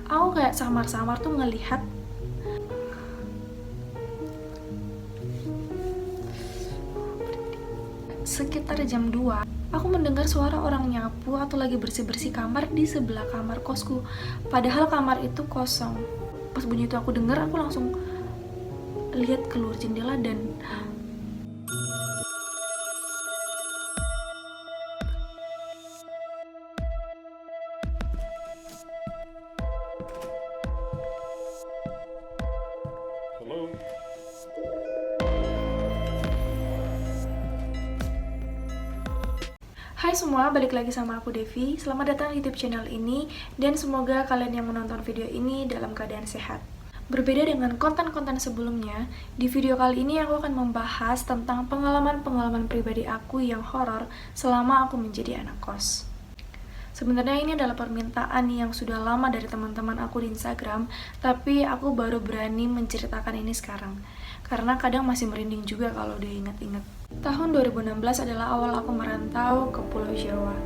Aku kayak samar-samar tuh ngelihat sekitar jam 2 aku mendengar suara orang nyapu atau lagi bersih-bersih kamar di sebelah kamar kosku. Padahal kamar itu kosong. Pas bunyi itu aku dengar, aku langsung lihat keluar jendela dan Halo. Hai semua, balik lagi sama aku Devi. Selamat datang di YouTube channel ini dan semoga kalian yang menonton video ini dalam keadaan sehat. Berbeda dengan konten-konten sebelumnya, di video kali ini aku akan membahas tentang pengalaman-pengalaman pribadi aku yang horor selama aku menjadi anak kos. Sebenarnya ini adalah permintaan yang sudah lama dari teman-teman aku di Instagram, tapi aku baru berani menceritakan ini sekarang. Karena kadang masih merinding juga kalau diingat-ingat. Tahun 2016 adalah awal aku merantau ke Pulau Jawa.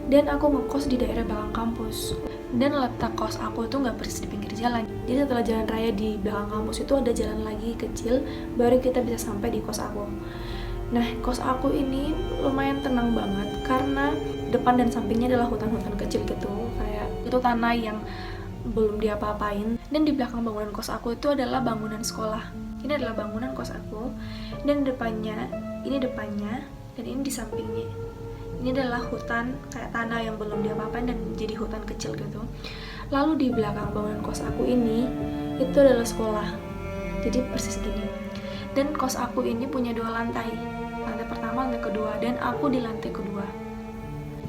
Dan aku ngekos di daerah belakang kampus. Dan letak kos aku tuh nggak persis di pinggir jalan. Jadi setelah jalan raya di belakang kampus itu ada jalan lagi kecil, baru kita bisa sampai di kos aku. Nah, kos aku ini lumayan tenang banget karena depan dan sampingnya adalah hutan-hutan kecil gitu, kayak itu tanah yang belum diapa-apain. Dan di belakang bangunan kos aku itu adalah bangunan sekolah. Ini adalah bangunan kos aku, dan depannya, dan ini di sampingnya. Ini adalah hutan, kayak tanah yang belum diapa-apain dan jadi hutan kecil gitu. Lalu di belakang bangunan kos aku ini, itu adalah sekolah. Jadi persis gini. Dan kos aku ini punya 2 lantai. Lantai pertama, lantai kedua, dan aku di lantai kedua.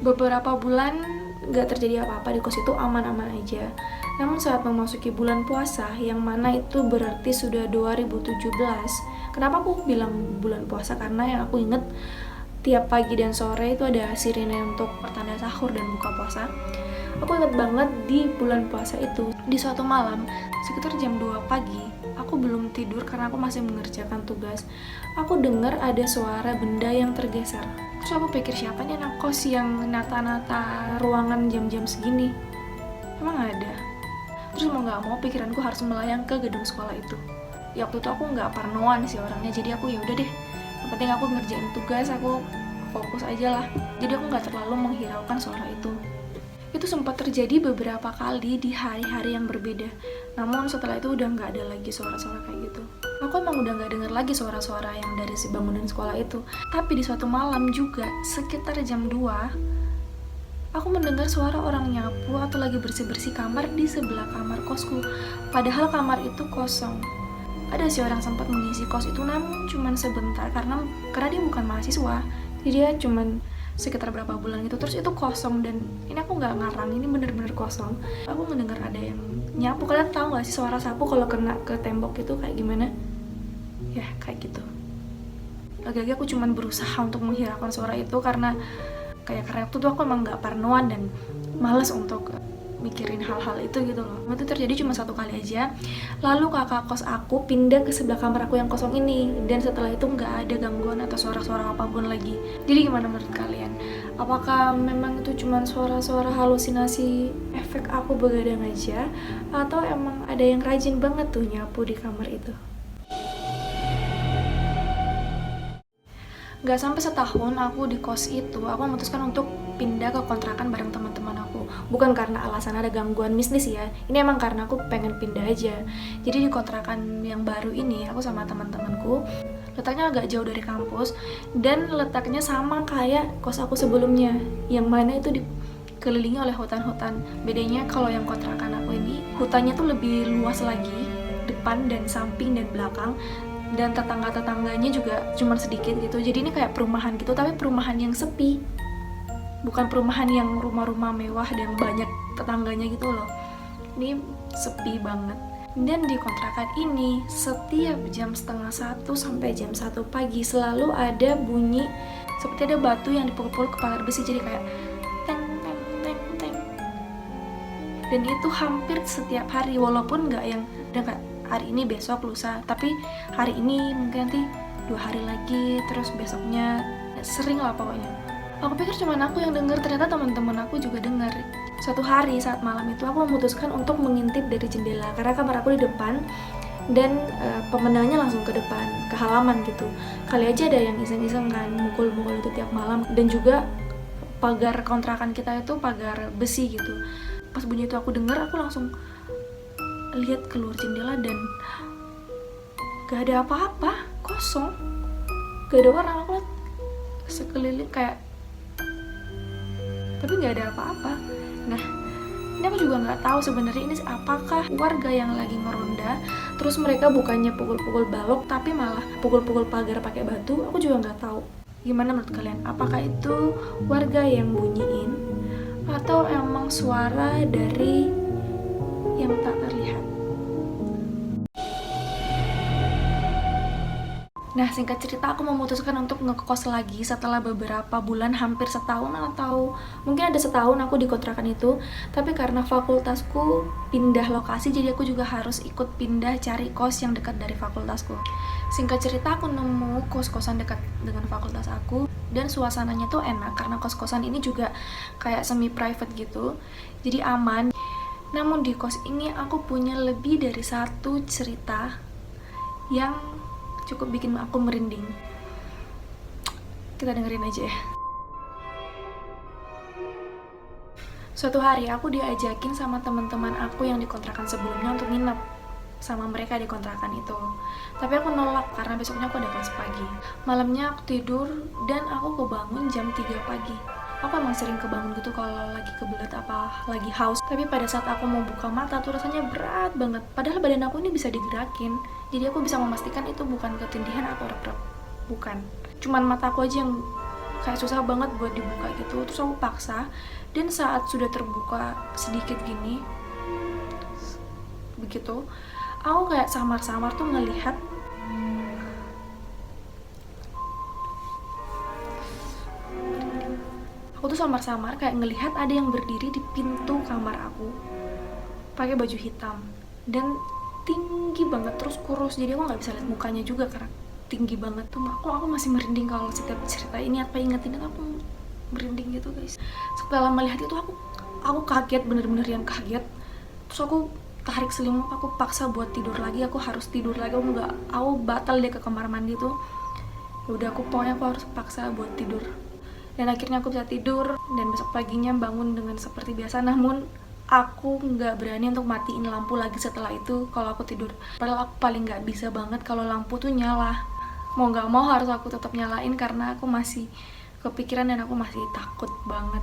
Beberapa bulan gak terjadi apa-apa di kos itu, aman-aman aja. Namun saat memasuki bulan puasa, yang mana itu berarti sudah 2017. Kenapa aku bilang bulan puasa? Karena yang aku inget tiap pagi dan sore itu ada sirine untuk pertanda sahur dan buka puasa. Aku inget banget di bulan puasa itu, di suatu malam, sekitar jam 2 pagi, aku belum tidur karena aku masih mengerjakan tugas. Aku dengar ada suara benda yang tergeser. Terus aku pikir, siapa nih anak kos yang nata-nata ruangan jam-jam segini? Emang ada? Terus mau gak mau pikiranku harus melayang ke gedung sekolah itu. Ya waktu itu aku gak parnoan sih orangnya, jadi aku ya udah deh, yang penting aku ngerjain tugas, aku fokus aja lah. Jadi aku gak terlalu menghiraukan suara itu. Itu sempat terjadi beberapa kali di hari-hari yang berbeda. Namun setelah itu udah gak ada lagi suara-suara kayak gitu. Aku emang udah gak denger lagi suara-suara yang dari si bangunan sekolah itu. Tapi di suatu malam juga, sekitar jam 2, aku mendengar suara orang nyapu atau lagi bersih-bersih kamar di sebelah kamar kosku. Padahal kamar itu kosong. Ada sih orang sempat mengisi kos itu, namun cuman sebentar karena dia bukan mahasiswa. Jadi dia cuman sekitar berapa bulan gitu, terus itu kosong. Dan ini aku nggak ngarang, ini bener-bener kosong. Aku mendengar ada yang nyapu. Kalian tahu nggak sih suara sapu kalau kena ke tembok itu kayak gimana? Ya kayak gitu. Lagi-lagi aku cuman berusaha untuk menghiraukan suara itu karena waktu itu aku emang nggak parnoan dan males untuk mikirin hal-hal itu gitu loh. Itu terjadi cuma 1 kali aja. Lalu kakak kos aku pindah ke sebelah kamar aku yang kosong ini, dan setelah itu nggak ada gangguan atau suara-suara apapun lagi. Jadi gimana menurut kalian? Apakah memang itu cuma suara-suara halusinasi efek aku begadang aja, atau emang ada yang rajin banget tuh nyapu di kamar itu? Gak sampai setahun aku di kos itu, aku memutuskan untuk pindah ke kontrakan bareng teman-teman aku. Bukan karena alasan ada gangguan bisnis ya, ini emang karena aku pengen pindah aja. Jadi di kontrakan yang baru ini, aku sama teman-temanku, letaknya agak jauh dari kampus, dan letaknya sama kayak kos aku sebelumnya, yang mana itu dikelilingi oleh hutan-hutan. Bedanya kalau yang kontrakan aku ini, hutannya tuh lebih luas lagi, depan dan samping dan belakang, dan tetangga-tetangganya juga cuma sedikit gitu. Jadi ini kayak perumahan gitu, tapi perumahan yang sepi, bukan perumahan yang rumah-rumah mewah dan banyak tetangganya gitu loh. Ini sepi banget. Dan di kontrakan ini setiap jam 12:30 sampai jam 1 pagi selalu ada bunyi seperti ada batu yang dipukul-pukul ke pagar besi, jadi kayak teng teng teng teng. Dan itu hampir setiap hari, walaupun nggak yang udah kayak hari ini, besok, lusa, tapi hari ini mungkin nanti 2 hari lagi, terus besoknya, sering lah pokoknya. Aku pikir cuma aku yang denger, ternyata teman-teman aku juga denger. Suatu hari saat malam itu aku memutuskan untuk mengintip dari jendela karena kamar aku di depan dan pemandangannya langsung ke depan, ke halaman gitu. Kali aja ada yang iseng-iseng kan mukul-mukul itu tiap malam. Dan juga pagar kontrakan kita itu pagar besi gitu. Pas bunyi itu aku dengar, aku langsung lihat keluar jendela dan gak ada apa-apa, kosong, gak ada orang. Aku lihat sekeliling kayak, tapi gak ada apa-apa. Nah, ini aku juga nggak tahu sebenarnya ini apakah warga yang lagi ngeronda, terus mereka bukannya pukul-pukul balok tapi malah pukul-pukul pagar pakai batu. Aku juga nggak tahu. Gimana menurut kalian? Apakah itu warga yang bunyiin atau emang suara dari yang tak terlihat? Nah, singkat cerita aku memutuskan untuk ngekos lagi setelah beberapa bulan, hampir setahun atau mungkin ada setahun aku di kontrakan itu. Tapi karena fakultasku pindah lokasi, jadi aku juga harus ikut pindah cari kos yang dekat dari fakultasku. Singkat cerita aku nemu kos-kosan dekat dengan fakultas aku dan suasananya tuh enak karena kos-kosan ini juga kayak semi private gitu. Jadi aman. Namun di kos ini aku punya lebih dari satu cerita yang cukup bikin aku merinding. Kita dengerin aja ya. Suatu hari aku diajakin sama teman-teman aku yang dikontrakan sebelumnya untuk nginep sama mereka di kontrakan itu. Tapi aku nolak karena besoknya aku ada kelas pagi. Malamnya aku tidur dan aku kebangun jam 3 pagi. Aku emang sering kebangun gitu kalau lagi kebelet apa lagi haus. Tapi pada saat aku mau buka mata tuh rasanya berat banget. Padahal badan aku ini bisa digerakin. Jadi aku bisa memastikan itu bukan ketindihan atau rep-rep. Bukan. Cuman mata aku aja yang kayak susah banget buat dibuka gitu. Terus aku paksa. Dan saat sudah terbuka sedikit gini, begitu, aku kayak samar-samar tuh ngelihat kayak ngelihat ada yang berdiri di pintu kamar aku pakai baju hitam dan tinggi banget, terus kurus, jadi aku nggak bisa lihat mukanya juga karena tinggi banget tuh. Aku masih merinding kalau setiap cerita ini apa ingetin, dan aku merinding gitu guys. Setelah melihat itu aku kaget, bener-bener yang kaget. Terus aku tarik selimut, aku paksa buat tidur lagi. Aku harus tidur lagi, aku batal deh ke kamar mandi tuh. Udah pokoknya aku harus paksa buat tidur. Dan akhirnya aku bisa tidur dan besok paginya bangun dengan seperti biasa. Namun aku nggak berani untuk matiin lampu lagi setelah itu kalau aku tidur. Padahal aku paling nggak bisa banget kalau lampu tuh nyala. Mau nggak mau harus aku tetap nyalain karena aku masih kepikiran dan aku masih takut banget.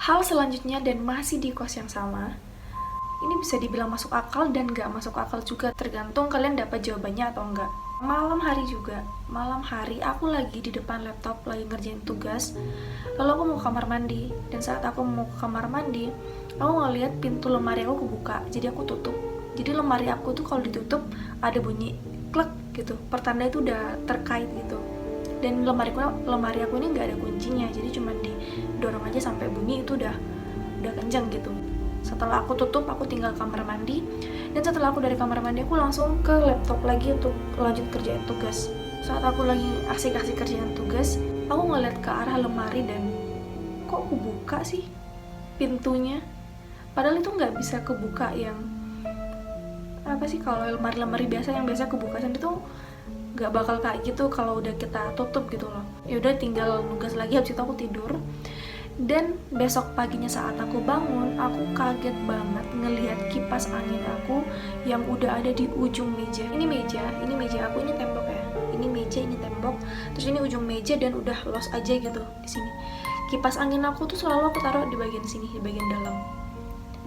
Hal selanjutnya dan masih di kos yang sama. Ini bisa dibilang masuk akal dan nggak masuk akal juga, tergantung kalian dapat jawabannya atau enggak. Malam hari aku lagi di depan laptop lagi ngerjain tugas. Lalu aku mau ke kamar mandi, dan saat aku mau ke kamar mandi, aku ngeliat pintu lemari aku kebuka, jadi aku tutup. Jadi lemari aku tuh kalau ditutup ada bunyi klek gitu, pertanda itu udah terkait gitu. Dan lemari aku ini nggak ada kuncinya, jadi cuma didorong aja sampai bunyi itu udah kencang gitu. Setelah aku tutup, aku tinggal kamar mandi. Dan setelah aku dari kamar mandi, aku langsung ke laptop lagi untuk lanjut kerjain tugas. Saat aku lagi asik-asik kerjain tugas, aku ngeliat ke arah lemari dan kok kebuka sih pintunya. Padahal itu nggak bisa kebuka yang apa sih, kalau lemari-lemari biasa yang biasa kebuka sendiri tuh nggak bakal kayak gitu kalau udah kita tutup gitu loh. Ya udah tinggal nugas lagi, habis itu aku tidur. Dan besok paginya saat aku bangun, aku kaget banget ngelihat kipas angin aku yang udah ada di ujung meja. Ini meja aku, ini tembok ya. Ini meja, ini tembok. Terus ini ujung meja dan udah los aja gitu di sini. Kipas angin aku tuh selalu aku taruh di bagian sini, di bagian dalam.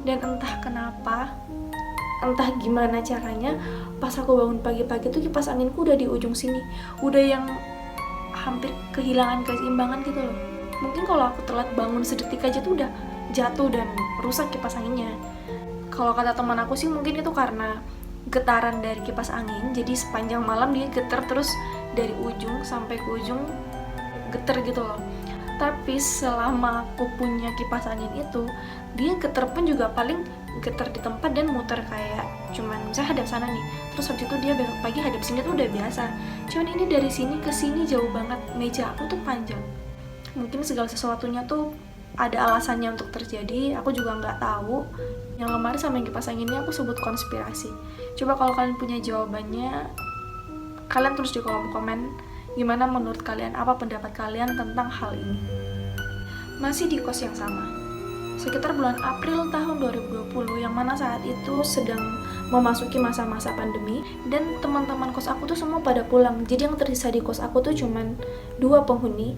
Dan entah kenapa, entah gimana caranya, pas aku bangun pagi-pagi tuh kipas anginku udah di ujung sini. Udah yang hampir kehilangan keseimbangan gitu loh. Mungkin kalau aku telat bangun sedetik aja tuh udah jatuh dan rusak kipas anginnya. Kalau kata teman aku sih mungkin itu karena getaran dari kipas angin. Jadi sepanjang malam dia getar terus dari ujung sampai ke ujung getar gitu loh. Tapi selama aku punya kipas angin itu, dia getar pun juga paling getar di tempat dan muter kayak cuman misalnya hadap sana nih, terus habis itu dia besok pagi hadap sini tuh udah biasa. Cuman ini dari sini ke sini jauh banget. Meja aku tuh panjang. Mungkin segala sesuatunya tuh ada alasannya untuk terjadi, aku juga nggak tahu. Yang lemari sama yang kipas angin ini aku sebut konspirasi. Coba kalau kalian punya jawabannya, kalian tulis di kolom komen gimana menurut kalian, apa pendapat kalian tentang hal ini. Masih di kos yang sama, sekitar bulan April tahun 2020, yang mana saat itu sedang memasuki masa-masa pandemi, dan teman-teman kos aku tuh semua pada pulang. Jadi yang tersisa di kos aku tuh cuman 2 penghuni,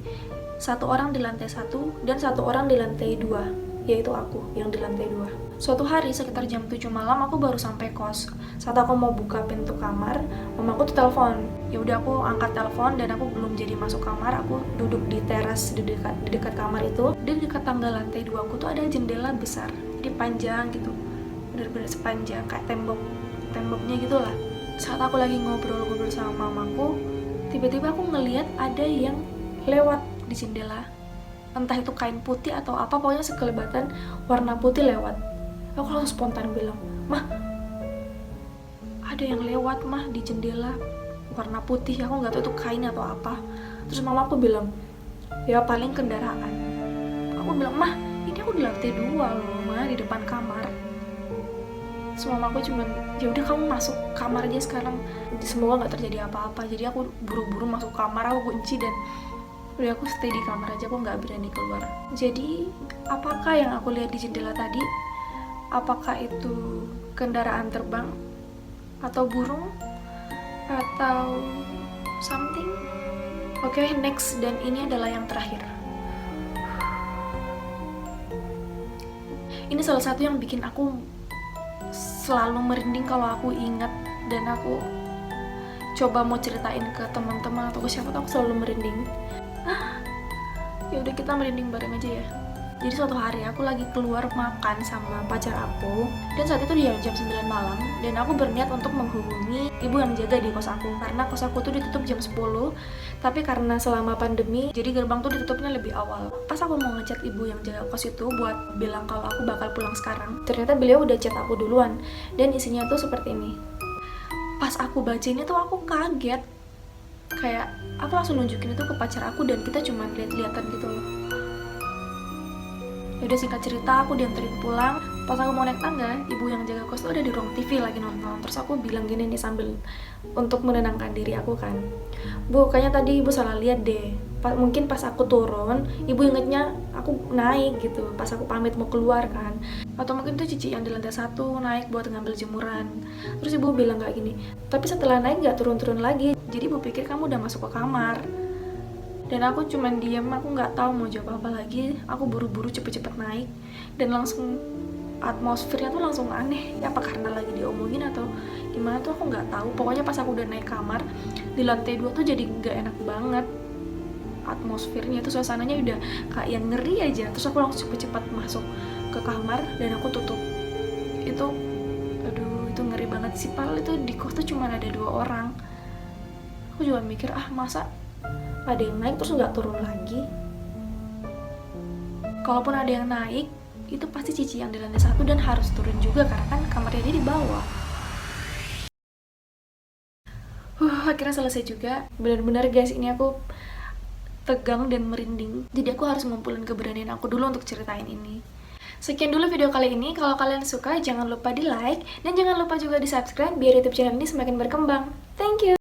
1 orang di lantai 1 dan 1 orang di lantai 2, yaitu aku yang di lantai 2. Suatu hari sekitar jam 7 malam aku baru sampai kos. Saat aku mau buka pintu kamar, mamaku tuh telepon. Ya udah aku angkat telepon dan aku belum jadi masuk kamar. Aku duduk di teras di dekat kamar itu. Dan di dekat tangga lantai 2 aku tuh ada jendela besar. Jadi panjang gitu. Bener-bener sepanjang kayak temboknya gitu lah. Saat aku lagi ngobrol-ngobrol sama mamaku, tiba-tiba aku ngeliat ada yang lewat di jendela. Entah itu kain putih atau apa, pokoknya sekelebatan warna putih lewat. Aku langsung spontan bilang, "Mah, ada yang lewat mah di jendela warna putih." Aku nggak tahu itu kain atau apa. Terus mama aku bilang, "Ya paling kendaraan." Aku bilang, "Mah, ini aku di lantai 2 loh, mah di depan kamar." Terus mama aku cuman, "Ya udah kamu masuk kamar aja sekarang. Semoga nggak terjadi apa-apa." Jadi aku buru-buru masuk kamar, aku kunci dan udah aku stay di kamar aja, aku nggak berani keluar. Jadi apakah yang aku lihat di jendela tadi, apakah itu kendaraan terbang atau burung atau something? Oke, next, dan ini adalah yang terakhir. Ini salah satu yang bikin aku selalu merinding kalau aku ingat, dan aku coba mau ceritain ke teman-teman atau ke siapa tuh aku selalu merinding. Ya udah, kita merinding bareng aja ya. Jadi suatu hari aku lagi keluar makan sama pacar aku, dan saat itu dia jam 9 malam, dan aku berniat untuk menghubungi ibu yang jaga di kos aku, karena kos aku tuh ditutup jam 10, tapi karena selama pandemi jadi gerbang tuh ditutupnya lebih awal. Pas aku mau ngechat ibu yang jaga kos itu buat bilang kalau aku bakal pulang sekarang, ternyata beliau udah chat aku duluan, dan isinya tuh seperti ini. Pas aku bacanya tuh aku kaget, kayak aku langsung nunjukin itu ke pacar aku dan kita cuma lihat-lihatan gitu loh. Yaudah, singkat cerita, aku dianterin pulang. Pas aku mau naik tangga, ibu yang jaga kos tuh ada di ruang TV lagi nonton. Terus aku bilang gini nih sambil untuk menenangkan diri aku kan, "Bu, kayaknya tadi ibu salah lihat deh. Mungkin pas aku turun, ibu ingetnya aku naik gitu. Pas aku pamit mau keluar kan. Atau mungkin tuh cici yang di lantai 1 naik buat ngambil jemuran." Terus ibu bilang kayak gini, "Tapi setelah naik nggak turun-turun lagi. Jadi ibu pikir kamu udah masuk ke kamar." Dan aku cuman diam, aku nggak tahu mau jawab apa lagi. Aku buru-buru cepet-cepet naik, dan langsung atmosfernya tuh langsung aneh. Ya apa karena lagi diomongin atau gimana tuh aku nggak tahu. Pokoknya pas aku udah naik kamar di lantai 2 tuh jadi nggak enak banget atmosfernya, tuh suasananya udah kayak yang ngeri aja. Terus aku langsung cepet-cepet masuk ke kamar dan aku tutup. Itu, aduh, itu ngeri banget sih. Padahal itu di kos tuh cuma ada 2 orang. Aku juga mikir, masa ada yang naik terus nggak turun lagi? Kalaupun ada yang naik, itu pasti cici yang di lantai 1 dan harus turun juga karena kan kamarnya dia di bawah. Akhirnya selesai juga. Benar-benar guys, ini aku tegang dan merinding. Jadi aku harus ngumpulin keberanian aku dulu untuk ceritain ini. Sekian dulu video kali ini. Kalau kalian suka, jangan lupa di like dan jangan lupa juga di subscribe biar YouTube channel ini semakin berkembang. Thank you.